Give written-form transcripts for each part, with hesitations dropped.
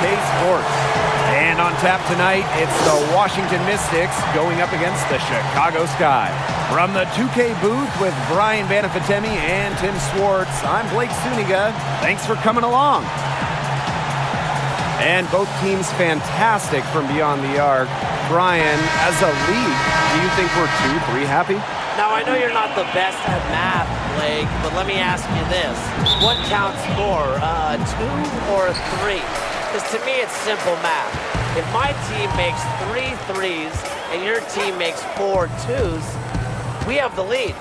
2K Sports. And on tap tonight, it's the Washington Mystics going up against the Chicago Sky. From the 2K booth with Brian Banafitemi and Tim Swartz, I'm Blake Suniga. Thanks for coming along. And both teams fantastic from beyond the arc. Brian, as a league, do you think we're 2-3 happy? Now, I know you're not the best at math, Blake, but let me ask you this. What counts more, 2 or 3? Because to me, it's simple math. If my team makes 3 threes and your team makes 4 twos, we have the lead.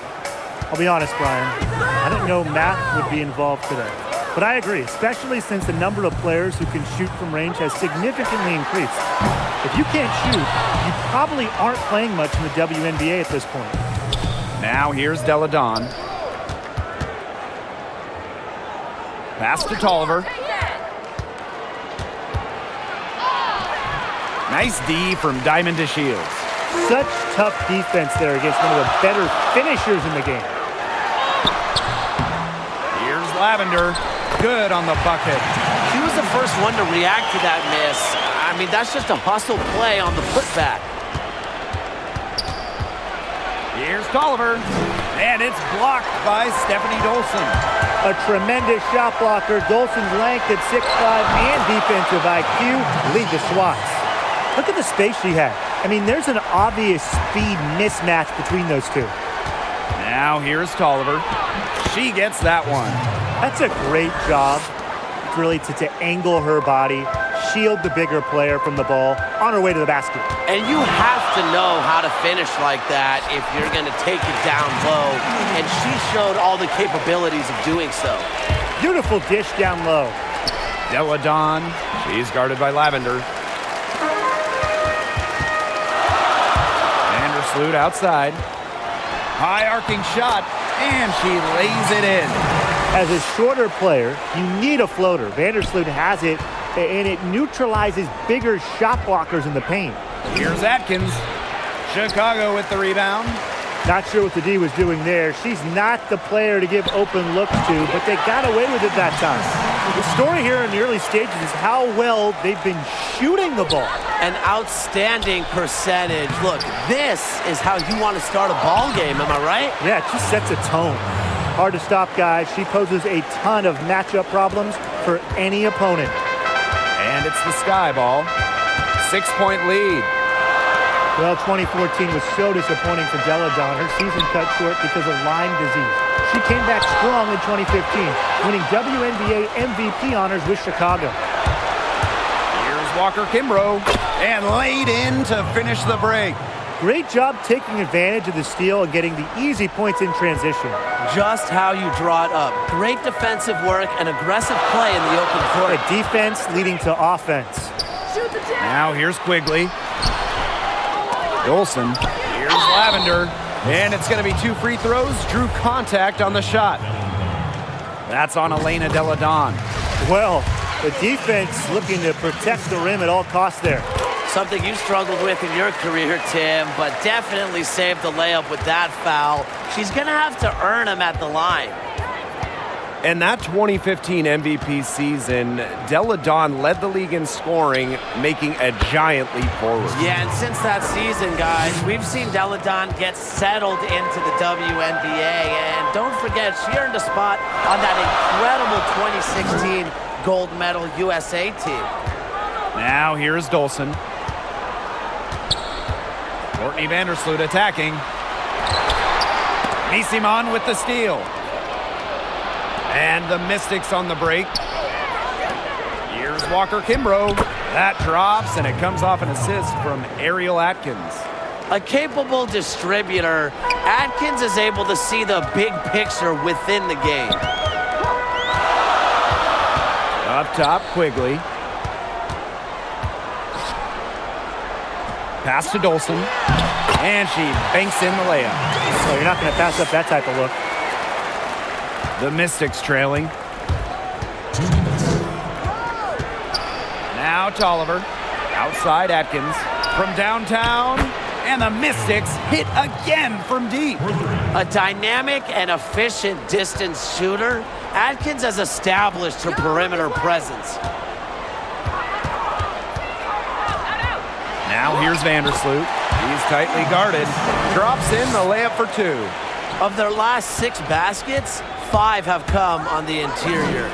I'll be honest, Brian. I didn't know math would be involved today. But I agree, especially since the number of players who can shoot from range has significantly increased. If you can't shoot, you probably aren't playing much in the WNBA at this point. Now here's Deladon. Pass to Tolliver. Nice D from Diamond to Shields. Such tough defense there against one of the better finishers in the game. Here's Lavender. Good on the bucket. She was the first one to react to that miss. I mean, that's just a hustle play on the putback. Here's Tolliver, and it's blocked by Stephanie Dolson. A tremendous shot blocker. Dolson's length at 6'5" and defensive IQ lead the Swats. Look at the space she had. I mean, there's an obvious speed mismatch between those two. Now here's Tolliver. She gets that one. That's a great job, really, to angle her body, shield the bigger player from the ball on her way to the basket. And you have to know how to finish like that if you're going to take it down low. And she showed all the capabilities of doing so. Beautiful dish down low. Deladon, she's guarded by Lavender. Vandersloot outside. High arcing shot, and she lays it in. As a shorter player, you need a floater. Vandersloot has it, and it neutralizes bigger shot blockers in the paint. Here's Atkins. Chicago with the rebound. Not sure what the D was doing there. She's not the player to give open looks to, but they got away with it that time. The story here in the early stages is how well they've been shooting the ball. An outstanding percentage. Look, this is how you want to start a ball game, am I right? Yeah, it just sets a tone. Hard to stop, guys. She poses a ton of matchup problems for any opponent. And it's the Sky ball. 6-point lead. Well, 2014 was so disappointing for Deladon. Her season cut short because of Lyme disease. She came back strong in 2015, winning WNBA MVP honors with Chicago. Here's Walker Kimbrough, and laid in to finish the break. Great job taking advantage of the steal and getting the easy points in transition. Just how you draw it up. Great defensive work and aggressive play in the open court. A defense leading to offense. Now here's Quigley. Dolson. Here's Lavender. And it's going to be 2 free throws. Drew contact on the shot. That's on Elena Deladon. Well, the defense looking to protect the rim at all costs there. Something you struggled with in your career, Tim, but definitely saved the layup with that foul. She's going to have to earn him at the line. And that 2015 MVP season, Deladon led the league in scoring, making a giant leap forward. Yeah, and since that season, guys, we've seen Deladon get settled into the WNBA. And don't forget, she earned a spot on that incredible 2016 gold medal USA team. Now here's Dolson. Courtney Vandersloot attacking. Nisimon with the steal. And the Mystics on the break. Here's Walker Kimbrough. That drops, and it comes off an assist from Ariel Atkins. A capable distributor, Atkins is able to see the big picture within the game. Up top, Quigley. Pass to Dolson. And she banks in the layup. So you're not going to pass up that type of look. The Mystics trailing. Now Tolliver. Outside Atkins. From downtown. And the Mystics hit again from deep. A dynamic and efficient distance shooter, Atkins has established her perimeter presence. Now here's Vandersloot. He's tightly guarded. Drops in the layup for 2. Of their last 6 baskets, 5 have come on the interior.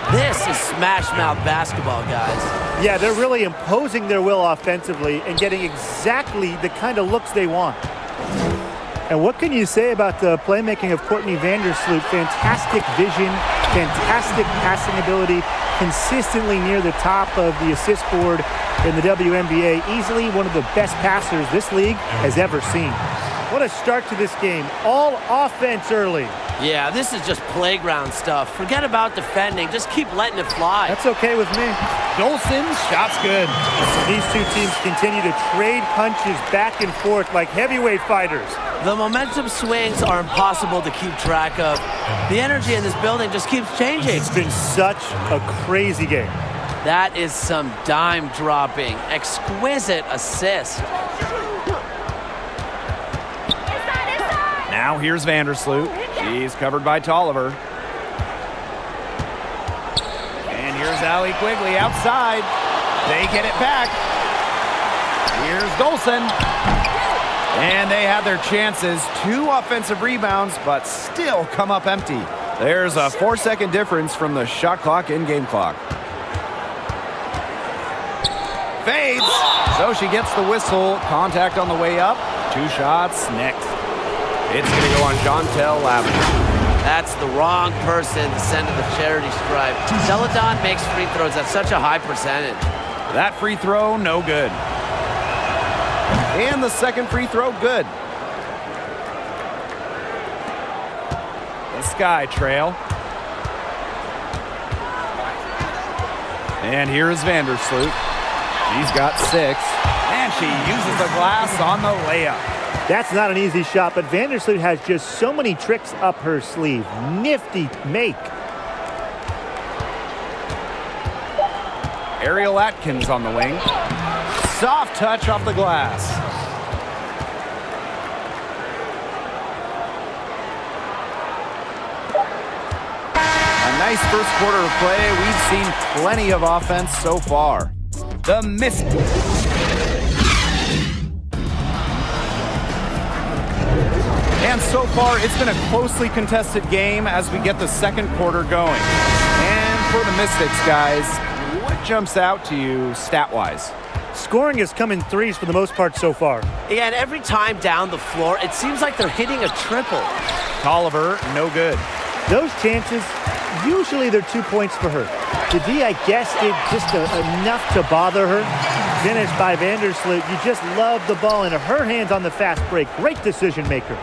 This is smash-mouth basketball, guys. Yeah, they're really imposing their will offensively and getting exactly the kind of looks they want. And what can you say about the playmaking of Courtney Vandersloot? Fantastic vision, fantastic passing ability, consistently near the top of the assist board in the WNBA. Easily one of the best passers this league has ever seen. What a start to this game. All offense early. Yeah, this is just playground stuff. Forget about defending. Just keep letting it fly. That's okay with me. Dolson's shot's good. These two teams continue to trade punches back and forth like heavyweight fighters. The momentum swings are impossible to keep track of. The energy in this building just keeps changing. It's been such a crazy game. That is some dime dropping. Exquisite assist. Now here's Vandersloot. She's covered by Tolliver. And here's Allie Quigley outside. They get it back. Here's Dolson. And they have their chances. 2 offensive rebounds, but still come up empty. There's a 4-second difference from the shot clock and game clock. Fades. So she gets the whistle. Contact on the way up. 2 shots next. It's going to go on Jontel Lavin. That's the wrong person to send to the charity stripe. Celadon makes free throws at such a high percentage. That free throw, no good. And the second free throw, good. The Sky Trail. And here's Vandersloot. She's got 6. And she uses the glass on the layup. That's not an easy shot, but Vandersloot has just so many tricks up her sleeve. Nifty make. Ariel Atkins on the wing. Soft touch off the glass. A nice first quarter of play. We've seen plenty of offense so far. The Mystics. And so far, it's been a closely contested game as we get the second quarter going. And for the Mystics, guys, what jumps out to you stat-wise? Scoring has come in threes for the most part so far. Yeah, and every time down the floor, it seems like they're hitting a triple. Tolliver, no good. Those chances, usually they're 2 points for her. The D, I guess, did just enough to bother her. Finished by Vandersloot. You just love the ball in her hands on the fast break. Great decision maker.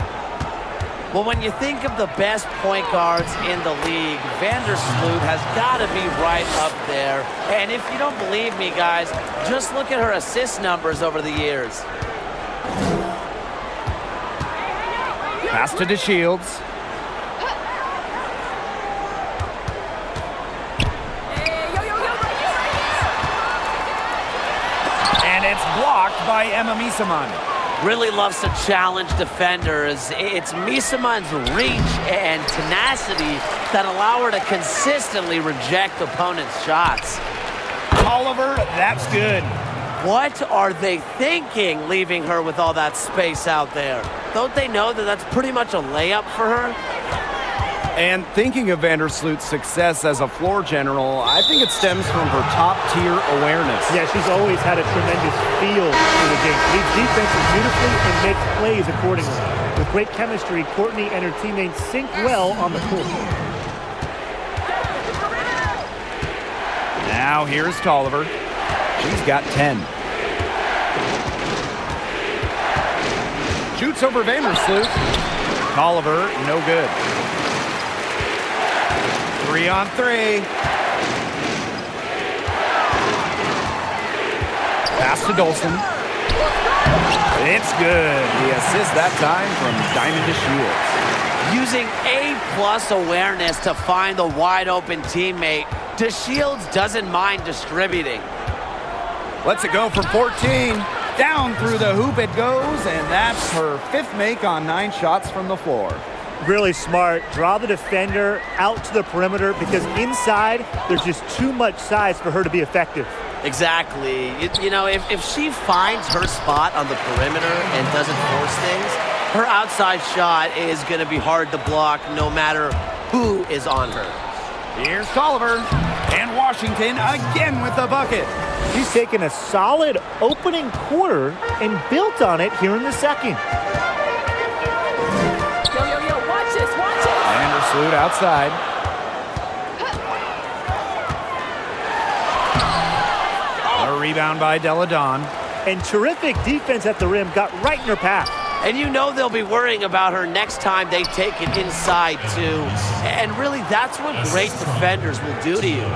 Well, when you think of the best point guards in the league, Vandersloot has got to be right up there. And if you don't believe me, guys, just look at her assist numbers over the years. Pass to DeShields. And it's blocked by Emma Misaman. Really loves to challenge defenders. It's Misaman's reach and tenacity that allow her to consistently reject opponents' shots. Oliver, that's good. What are they thinking, leaving her with all that space out there? Don't they know that that's pretty much a layup for her? And thinking of Vandersloot's success as a floor general, I think it stems from her top-tier awareness. Yeah, she's always had a tremendous feel for the game. Leads defenses beautifully and makes plays accordingly. With great chemistry, Courtney and her teammates sync well on the court. Now here's Tolliver. She's got 10. Shoots over Vandersloot. Tolliver, no good. 3-on-3. Pass to Dolson. It's good. The assist that time from Diamond DeShields. Using A+ awareness to find the wide open teammate, DeShields doesn't mind distributing. Lets it go from 14. Down through the hoop it goes, and that's her 5th make on 9 shots from the floor. Really smart. Draw the defender out to the perimeter because inside there's just too much size for her to be effective. Exactly. You know, if she finds her spot on the perimeter and doesn't force things, her outside shot is going to be hard to block no matter who is on her. Here's Tolliver, and Washington again with the bucket. She's taken a solid opening quarter and built on it here in the second. Yo, watch this, watch it. Vandersloot outside. A rebound by Deladon. And terrific defense at the rim got right in her path. And you know they'll be worrying about her next time they take it inside, too. And really, that's what great defenders will do to you.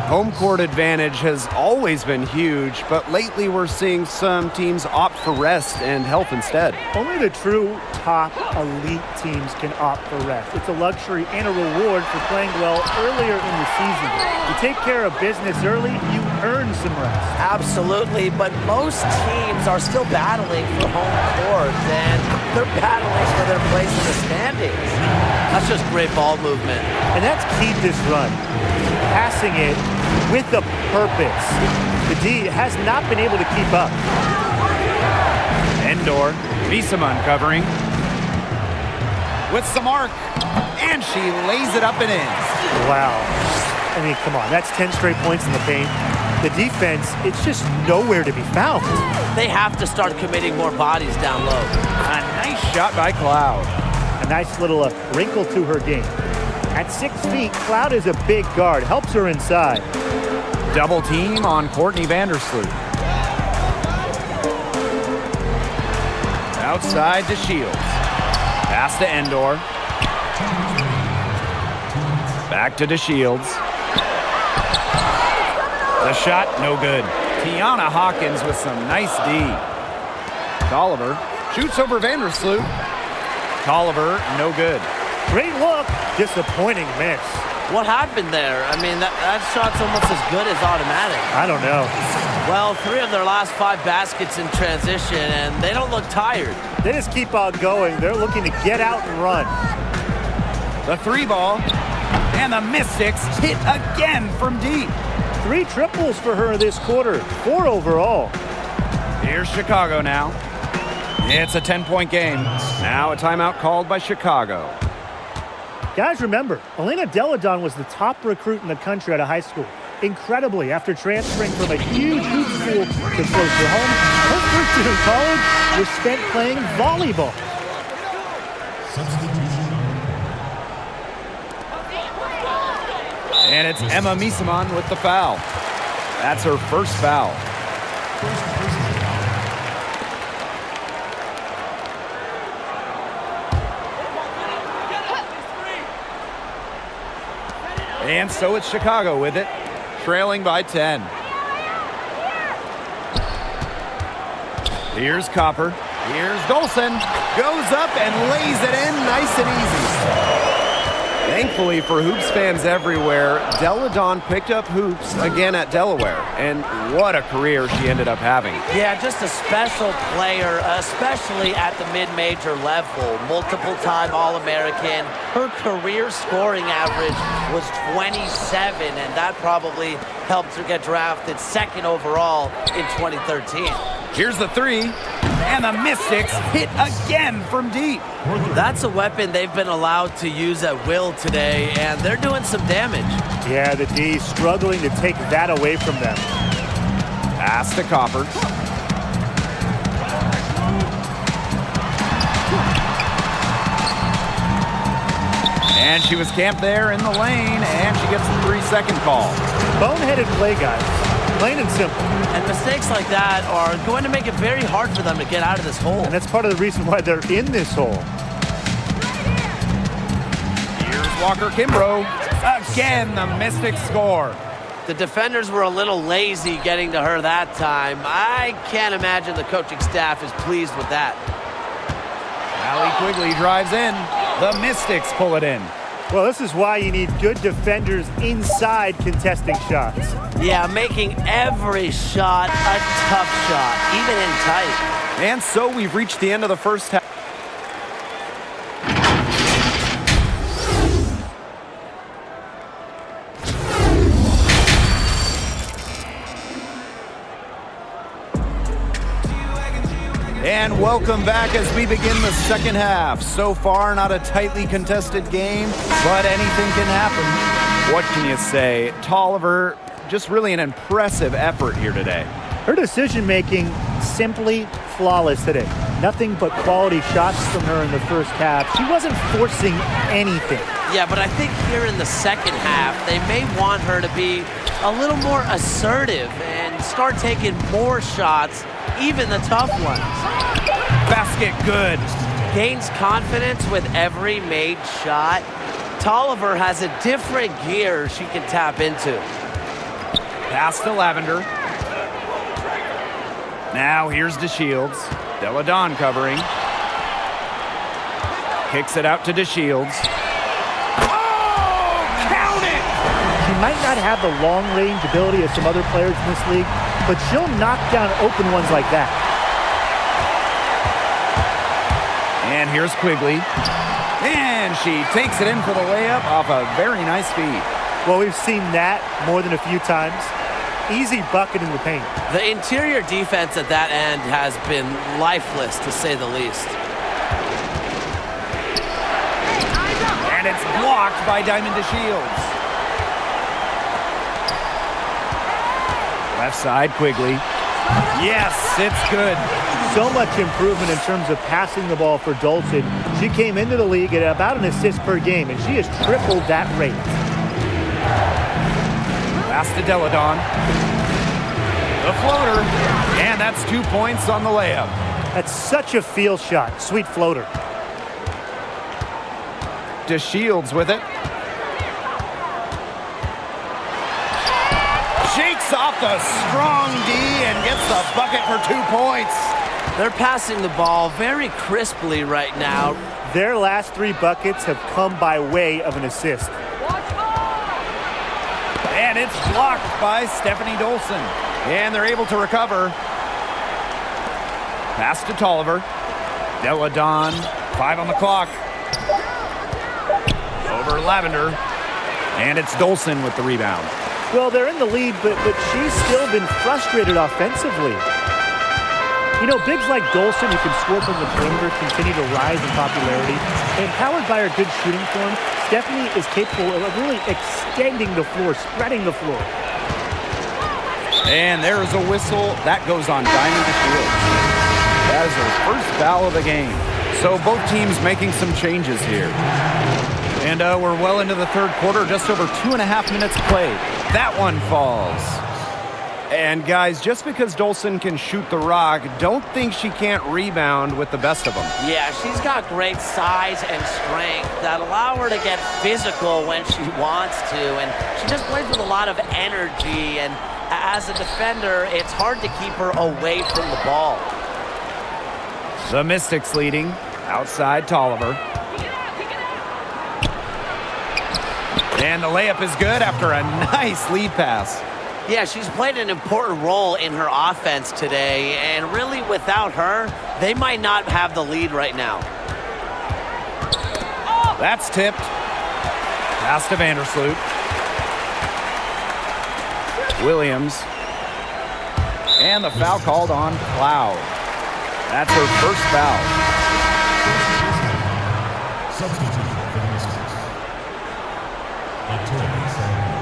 Home court advantage has always been huge, but lately we're seeing some teams opt for rest and health instead. Only the true top elite teams can opt for rest. It's a luxury and a reward for playing well earlier in the season. You take care of business early, you earn some rest. Absolutely, but most teams are still battling for home court, and they're battling for their place in the standings. That's just great ball movement. And that's key this run. Passing it with a purpose. The D has not been able to keep up. Endor, Visama covering. With some arc, and she lays it up and in. Wow. I mean, come on. That's 10 straight points in the paint. The defense, it's just nowhere to be found. They have to start committing more bodies down low. A nice shot by Cloud. A nice little wrinkle to her game. At 6 feet, Cloud is a big guard. Helps her inside. Double team on Courtney Vandersloot. Outside to Shields. Pass to Endor. Back to DeShields. The shot, no good. Tiana Hawkins with some nice D. Tolliver shoots over Vandersloot. Tolliver, no good. Great look. Disappointing miss. What happened there? I mean, that shot's almost as good as automatic. I don't know. Well, 3 of their last 5 baskets in transition, and they don't look tired. They just keep on going. They're looking to get out and run. The 3 ball. And the Mystics hit again from deep. 3 triples for her this quarter. 4 overall. Here's Chicago now. It's a 10-point game. Now a timeout called by Chicago. Guys, remember, Elena Deladon was the top recruit in the country out of high school. Incredibly, after transferring from a huge hoop school to close to home, her first year in college was spent playing volleyball. And it's Emma Misaman with the foul. That's her first foul. And so it's Chicago with it, trailing by 10. Here's Copper. Here's Dolson. Goes up and lays it in nice and easy. Thankfully for hoops fans everywhere, Deladon picked up hoops again at Delaware. And what a career she ended up having. Yeah, just a special player, especially at the mid-major level. Multiple-time All-American. Her career scoring average was 27, and that probably helped her get drafted 2nd overall in 2013. Here's the 3, and the Mystics hit again from deep. That's a weapon they've been allowed to use at will today, and they're doing some damage. Yeah, the D struggling to take that away from them. Pass to Copper. And she was camped there in the lane, and she gets the 3-second call. Boneheaded play, guys. Plain and simple. And mistakes like that are going to make it very hard for them to get out of this hole. And that's part of the reason why they're in this hole. Here's Walker Kimbrough. Again, the Mystics score. The defenders were a little lazy getting to her that time. I can't imagine the coaching staff is pleased with that. Allie Quigley drives in. The Mystics pull it in. Well, this is why you need good defenders inside contesting shots. Yeah, making every shot a tough shot, even in tight. And so we've reached the end of the first half. And welcome back as we begin the second half. So far, not a tightly contested game, but anything can happen. What can you say? Tolliver, just really an impressive effort here today. Her decision-making simply flawless today. Nothing but quality shots from her in the first half. She wasn't forcing anything. Yeah, but I think here in the second half, they may want her to be a little more assertive and start taking more shots, even the tough ones. Basket good. Gains confidence with every made shot. Tolliver has a different gear she can tap into. Pass to Lavender. Now here's DeShields. Deladon covering. Kicks it out to DeShields. Oh, count it! She might not have the long-range ability of some other players in this league, but she'll knock down open ones like that. And here's Quigley. And she takes it in for the layup off a very nice feed. Well, we've seen that more than a few times. Easy bucket in the paint. The interior defense at that end has been lifeless, to say the least. And it's blocked by Diamond DeShields. Left side, Quigley. Yes, it's good. So much improvement in terms of passing the ball for Dolson. She came into the league at about an assist per game, and she has tripled that rate. Pass to Deladon. The floater. And that's 2 points on the layup. That's such a feel shot. Sweet floater. DeShields with it. Shakes off the strong D and gets the bucket for 2 points. They're passing the ball very crisply right now. Their last 3 buckets have come by way of an assist. And it's blocked by Stephanie Dolson. And they're able to recover. Pass to Tolliver. Deladon, 5 on the clock. Over Lavender. And it's Dolson with the rebound. Well, they're in the lead, but she's still been frustrated offensively. You know, bigs like Dolson, who can score from the perimeter, continue to rise in popularity. And powered by her good shooting form, Stephanie is capable of really extending the floor, spreading the floor. And there is a whistle. That goes on Diamond DeShields. That is her first foul of the game. So both teams making some changes here. And we're well into the third quarter, just over 2.5 minutes played. That one falls. And guys, just because Dolson can shoot the rock, don't think she can't rebound with the best of them. Yeah, she's got great size and strength that allow her to get physical when she wants to. And she just plays with a lot of energy. And as a defender, it's hard to keep her away from the ball. The Mystics leading. Outside Tolliver. And the layup is good after a nice lead pass. Yeah, she's played an important role in her offense today, and really without her, they might not have the lead right now. That's tipped. Pass to Vandersloot. Williams. And the foul called on Cloud. That's her first foul. Substitute for the Mystics. Victoria Sanders.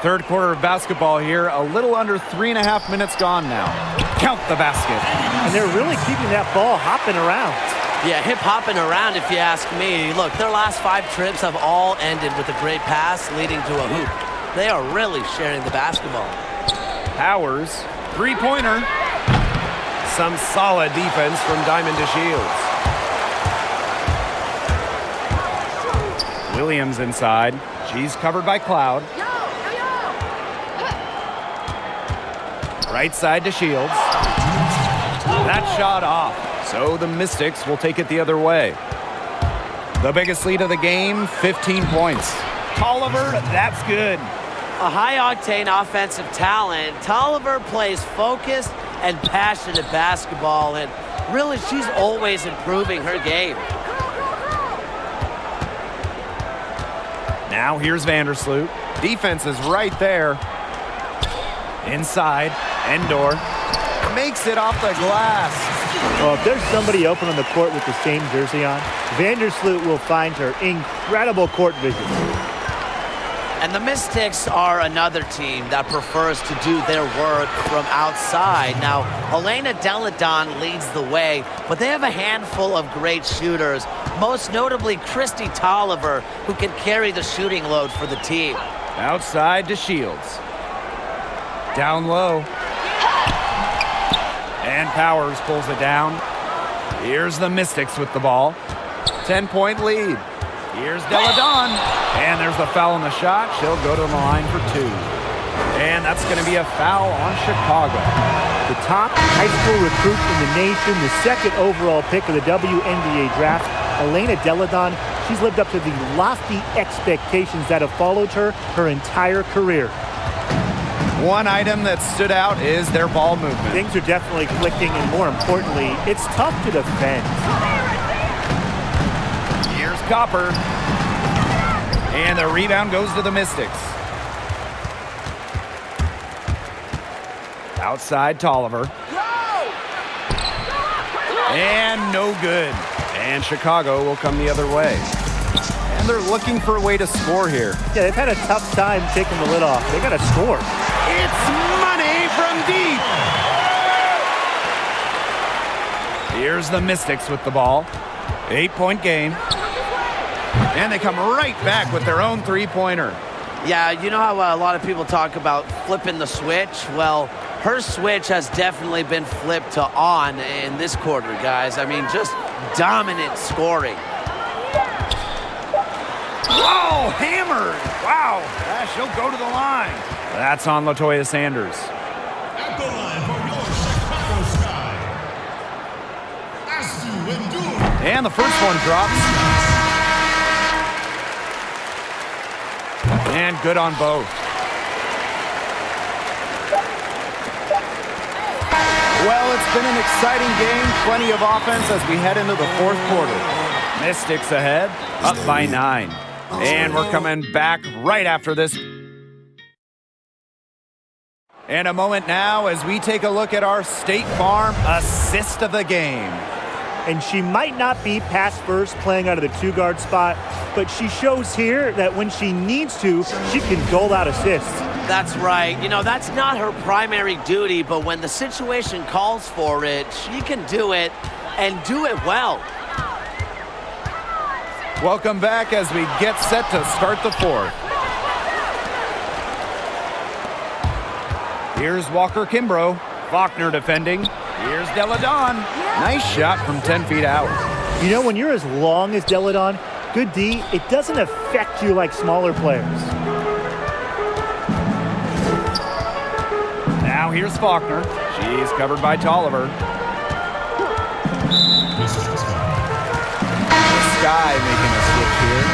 Third quarter of basketball here. A little under 3.5 minutes gone now. Count the basket. And they're really keeping that ball hopping around. Yeah, hip-hopping around if you ask me. Look, their last 5 trips have all ended with a great pass leading to a hoop. They are really sharing the basketball. Powers, three-pointer. Some solid defense from Diamond DeShields. Williams inside. She's covered by Cloud. Right side to Shields. That shot off. So the Mystics will take it the other way. The biggest lead of the game, 15 points. Tolliver, that's good. A high-octane offensive talent. Tolliver plays focused and passionate basketball, and really she's always improving her game. Now here's Vandersloot. Defense is right there. Inside, Endor makes it off the glass. Well, if there's somebody open on the court with the same jersey on, Vandersloot will find her incredible court vision. And the Mystics are another team that prefers to do their work from outside. Now, Elena Deladon leads the way, but they have a handful of great shooters, most notably Christy Tolliver, who can carry the shooting load for the team. Outside to Shields. Down low. And Powers pulls it down. Here's the Mystics with the ball. 10-point lead. Here's Deladon. And there's the foul on the shot. She'll go to the line for 2. And that's going to be a foul on Chicago. The top high school recruit in the nation, the second overall pick of the WNBA draft, Elena Deladon, she's lived up to the lofty expectations that have followed her entire career. One item that stood out is their ball movement. Things are definitely clicking, and more importantly, it's tough to defend. Here's Copper. And the rebound goes to the Mystics. Outside Tolliver. And no good. And Chicago will come the other way. And they're looking for a way to score here. Yeah, they've had a tough time taking the lid off. They got to score. It's money from deep. Here's the Mystics with the ball. 8-point game. And they come right back with their own three-pointer. Yeah, you know how a lot of people talk about flipping the switch? Well, her switch has definitely been flipped to on in this quarter, guys. I mean, just dominant scoring. Oh, hammered. Wow. She'll go to the line. That's on LaToya Sanders. At the line for your Chicago Sky, Astu Endure. And the first one drops. And good on both. Well, it's been an exciting game. Plenty of offense as we head into the fourth quarter. Mystics ahead, up by 9. And we're coming back right after this. And a moment now as we take a look at our State Farm assist of the game. And she might not be pass first playing out of the 2-guard spot, but she shows here that when she needs to, she can dole out assists. That's right. You know, that's not her primary duty, but when the situation calls for it, she can do it and do it well. Welcome back as we get set to start the fourth. Here's Walker Kimbrough. Faulkner defending. Here's Deladon. Nice shot from 10 feet out. You know, when you're as long as Deladon, good D, it doesn't affect you like smaller players. Now here's Faulkner. She's covered by Tolliver. Sky making a switch here.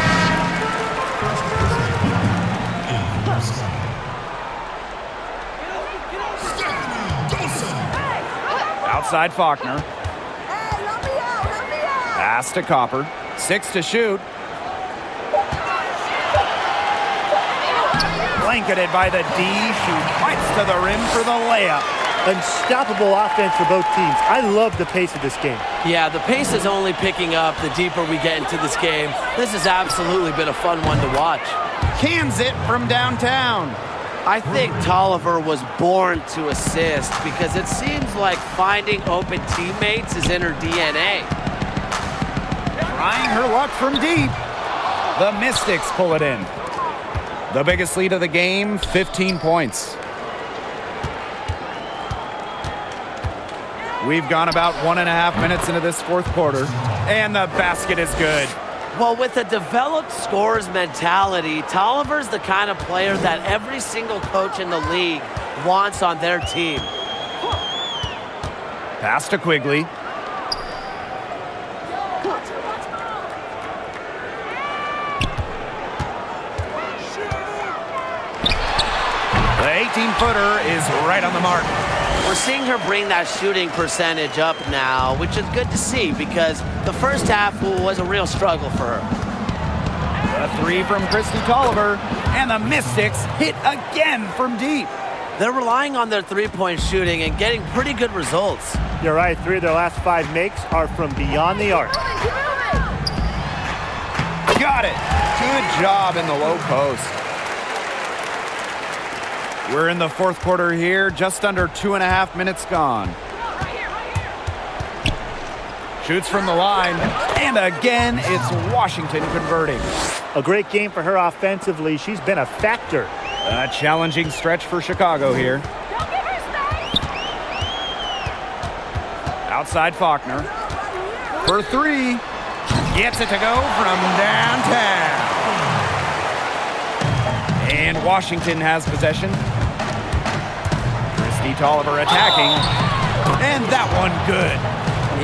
Outside Faulkner. Pass to Copper. 6 to shoot. Blanketed by the D. She fights to the rim for the layup. Unstoppable offense for both teams. I love the pace of this game. Yeah, the pace is only picking up the deeper we get into this game. This has absolutely been a fun one to watch. Cans it from downtown. I think Tolliver was born to assist because it seems like finding open teammates is in her DNA. Trying her luck from deep. The Mystics pull it in. The biggest lead of the game, 15 points. We've gone about 1.5 minutes into this fourth quarter, and the basket is good. Well, with a developed scorer's mentality, Tolliver's the kind of player that every single coach in the league wants on their team. Pass to Quigley. The 18-footer is right on the mark. We're seeing her bring that shooting percentage up now, which is good to see because the first half was a real struggle for her. A three from Christy Tolliver, and the Mystics hit again from deep. They're relying on their three-point shooting and getting pretty good results. You're right. 3 of their last 5 makes are from beyond the arc. Got it. Good job in the low post. We're in the fourth quarter here, just under 2.5 minutes gone. Shoots from the line, and again, it's Washington converting. A great game for her offensively. She's been a factor. A challenging stretch for Chicago here. Outside Faulkner. For 3. Gets it to go from downtown. And Washington has possession. Christy Tolliver attacking. And that one good.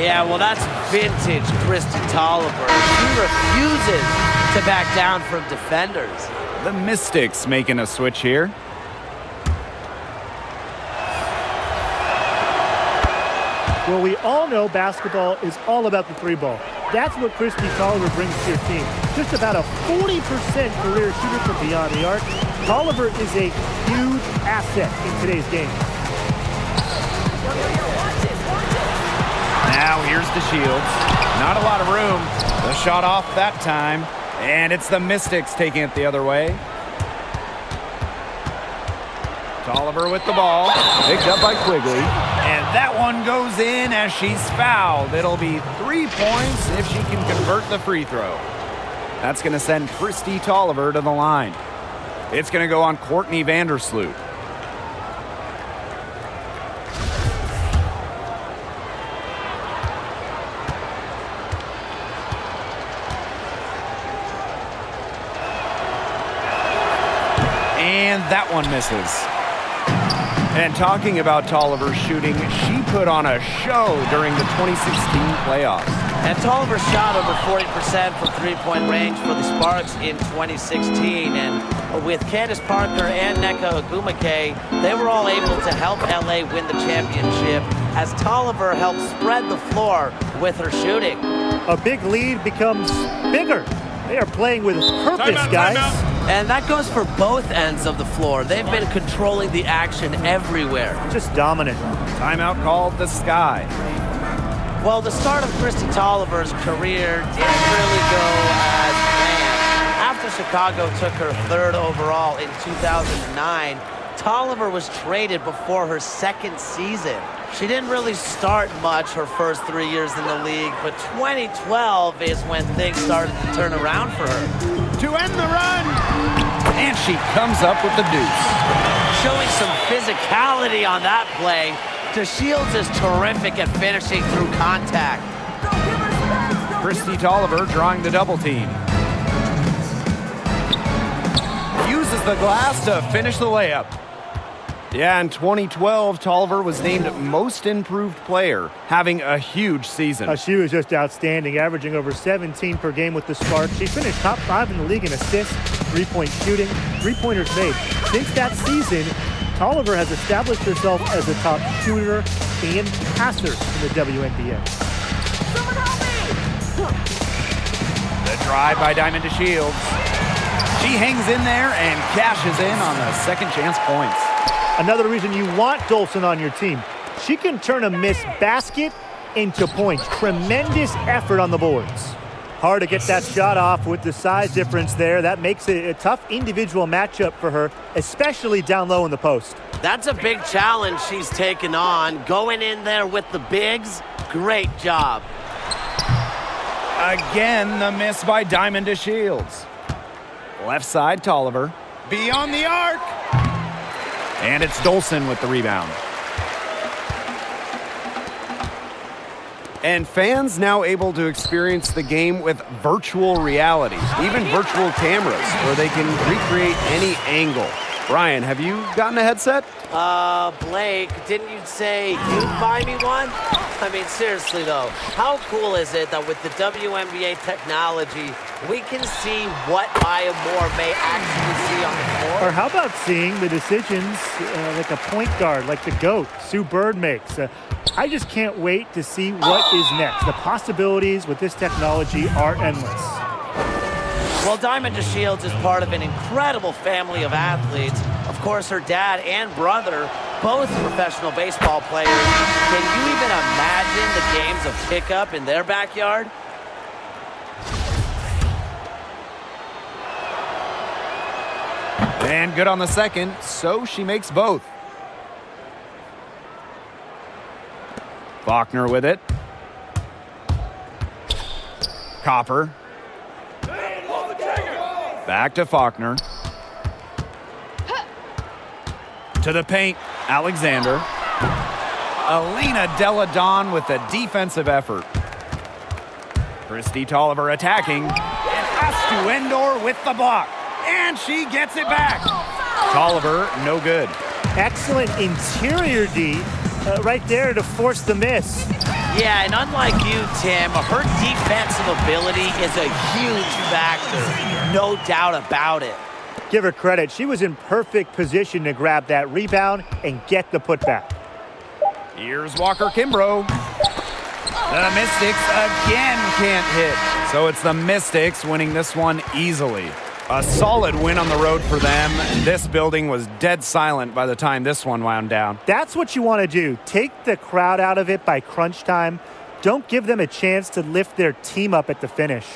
Yeah, well, that's vintage Christy Tolliver. She refuses to back down from defenders. The Mystics making a switch here. Well, we all know basketball is all about the 3-ball. That's what Christy Tolliver brings to your team. Just about a 40% career shooter from beyond the arc. Tolliver is a huge asset in today's game. Now here's the Shields. Not a lot of room. The shot off that time. And it's the Mystics taking it the other way. Tolliver with the ball. Picked up by Quigley. And that one goes in as she's fouled. It'll be 3 points if she can convert the free throw. That's going to send Christy Tolliver to the line. It's going to go on Courtney Vandersloot. And that one misses. And talking about Tolliver's shooting, she put on a show during the 2016 playoffs. And Tolliver shot over 40% from three-point range for the Sparks in 2016. And with Candace Parker and Nneka Ogwumike, they were all able to help LA win the championship as Tolliver helped spread the floor with her shooting. A big lead becomes bigger. They are playing with purpose, guys. And that goes for both ends of the floor. They've been controlling the action everywhere. Just dominant. Timeout called the Sky. Well, the start of Christy Tolliver's career didn't really go as planned. After Chicago took her 3rd overall in 2009, Tolliver was traded before her 2nd season. She didn't really start much her first 3 years in the league, but 2012 is when things started to turn around for her. To end the run, and she comes up with the deuce. Showing some physicality on that play. DeShields is terrific at finishing through contact. Christy Tolliver drawing the double team. Uses the glass to finish the layup. Yeah, in 2012, Tolliver was named Most Improved Player, having a huge season. She was just outstanding, averaging over 17 per game with the Sparks. She finished top 5 in the league in assists, 3-point shooting, 3-pointers made. Since that season, Tolliver has established herself as a top shooter and passer in the WNBA. The drive by Diamond DeShields. She hangs in there and cashes in on the second chance points. Another reason you want Dolson on your team. She can turn a missed basket into points. Tremendous effort on the boards. Hard to get that shot off with the size difference there. That makes it a tough individual matchup for her, especially down low in the post. That's a big challenge she's taken on. Going in there with the bigs, great job. Again, the miss by Diamond DeShields. Left side, Tolliver. Beyond the arc. And it's Dolson with the rebound. And fans now able to experience the game with virtual reality, even virtual cameras, where they can recreate any angle. Brian, have you gotten a headset? Blake, didn't you say you'd buy me one? I mean, seriously though, how cool is it that with the WNBA technology, we can see what Maya Moore may actually see on the floor? Or how about seeing the decisions like a point guard, like the GOAT, Sue Bird makes? I just can't wait to see what is next. The possibilities with this technology are endless. Well, Diamond DeShields is part of an incredible family of athletes. Of course, her dad and brother, both professional baseball players. Can you even imagine the games of pickup in their backyard? And good on the second, so she makes both. Faulkner with it. Copper. Back to Faulkner. To the paint, Alexander. Alina Deladon with a defensive effort. Christy Tolliver attacking. And Astuendor with the block. And she gets it back. Tolliver, no good. Excellent interior D right there to force the miss. Yeah, and unlike you, Tim, her defensive ability is a huge factor. No doubt about it. Give her credit. She was in perfect position to grab that rebound and get the putback. Here's Walker Kimbrough. The Mystics again can't hit. So it's the Mystics winning this one easily. A solid win on the road for them. This building was dead silent by the time this one wound down. That's what you want to do. Take the crowd out of it by crunch time. Don't give them a chance to lift their team up at the finish.